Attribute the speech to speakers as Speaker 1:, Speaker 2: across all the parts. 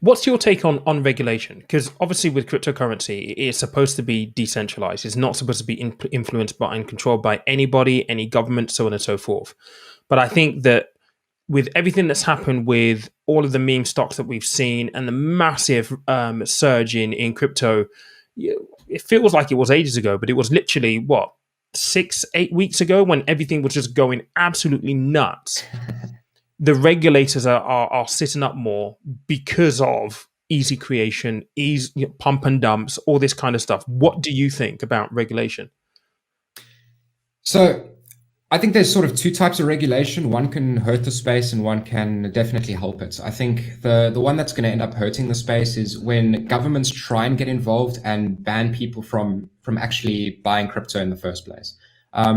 Speaker 1: What's your take on regulation? Because obviously with cryptocurrency, it's supposed to be decentralized. It's not supposed to be influenced by and controlled by anybody, any government, so on and so forth. But I think that with everything that's happened with all of the meme stocks that we've seen and the massive surge in crypto, it feels like it was ages ago, but it was literally what, 6-8 weeks ago when everything was just going absolutely nuts. The regulators are sitting up more because of easy creation, easy pump and dumps, all this kind of stuff. What do you think about regulation?
Speaker 2: So I think there's sort of two types of regulation. One can hurt the space and one can definitely help it. I think the one that's going to end up hurting the space is when governments try and get involved and ban people from actually buying crypto in the first place. I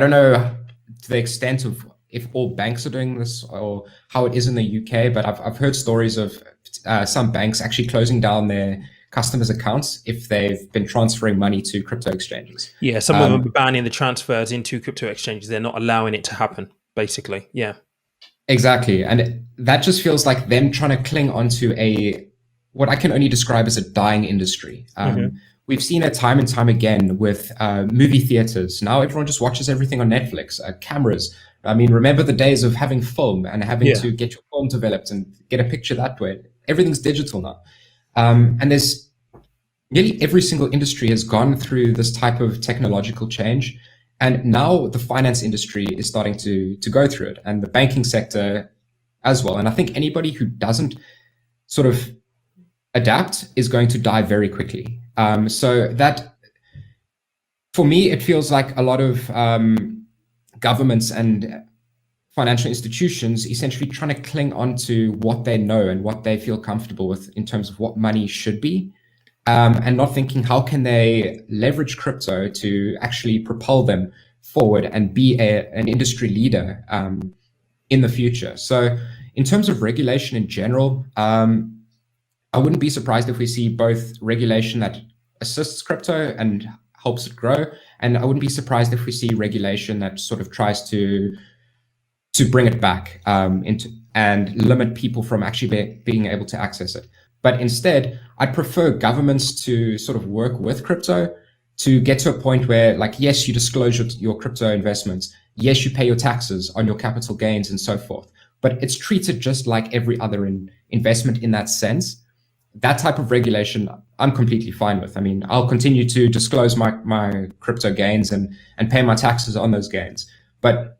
Speaker 2: don't know to the extent of if all banks are doing this or how it is in the UK, but I've heard stories of some banks actually closing down their customers' accounts if they've been transferring money to crypto exchanges.
Speaker 1: Yeah, some of them are banning the transfers into crypto exchanges. They're not allowing it to happen, basically. Yeah.
Speaker 2: Exactly. And that just feels like them trying to cling onto what I can only describe as a dying industry. We've seen it time and time again with movie theaters. Now everyone just watches everything on Netflix, cameras. I mean, remember the days of having film and having to get your film developed and get a picture that way. Everything's digital now. And there's nearly every single industry has gone through this type of technological change. And now the finance industry is starting to go through it, and the banking sector as well. And I think anybody who doesn't sort of adapt is going to die very quickly. So that, for me, it feels like a lot of governments and financial institutions essentially trying to cling on to what they know and what they feel comfortable with in terms of what money should be, and not thinking how can they leverage crypto to actually propel them forward and be an industry leader in the future. So in terms of regulation in general, I wouldn't be surprised if we see both regulation that assists crypto and helps it grow, and I wouldn't be surprised if we see regulation that sort of tries to bring it back into and limit people from actually being able to access it. But instead, I'd prefer governments to sort of work with crypto to get to a point where, like, yes, you disclose your crypto investments. Yes, you pay your taxes on your capital gains and so forth. But it's treated just like every other investment in that sense. That type of regulation, I'm completely fine with. I mean, I'll continue to disclose my crypto gains and pay my taxes on those gains. But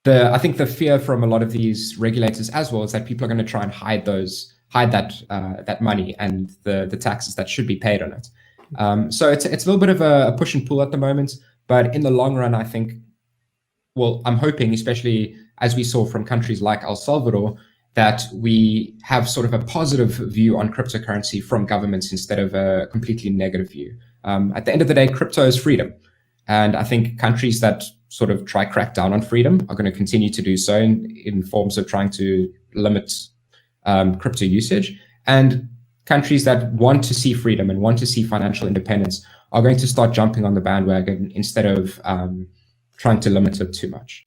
Speaker 2: I think the fear from a lot of these regulators as well is that people are going to try and hide that money and the taxes that should be paid on it. So it's a little bit of a push and pull at the moment, but in the long run, I think, well, I'm hoping, especially as we saw from countries like El Salvador, that we have sort of a positive view on cryptocurrency from governments instead of a completely negative view. At the end of the day, crypto is freedom. And I think countries that sort of crack down on freedom are going to continue to do so in forms of trying to limit crypto usage. And countries that want to see freedom and want to see financial independence are going to start jumping on the bandwagon instead of trying to limit it too much.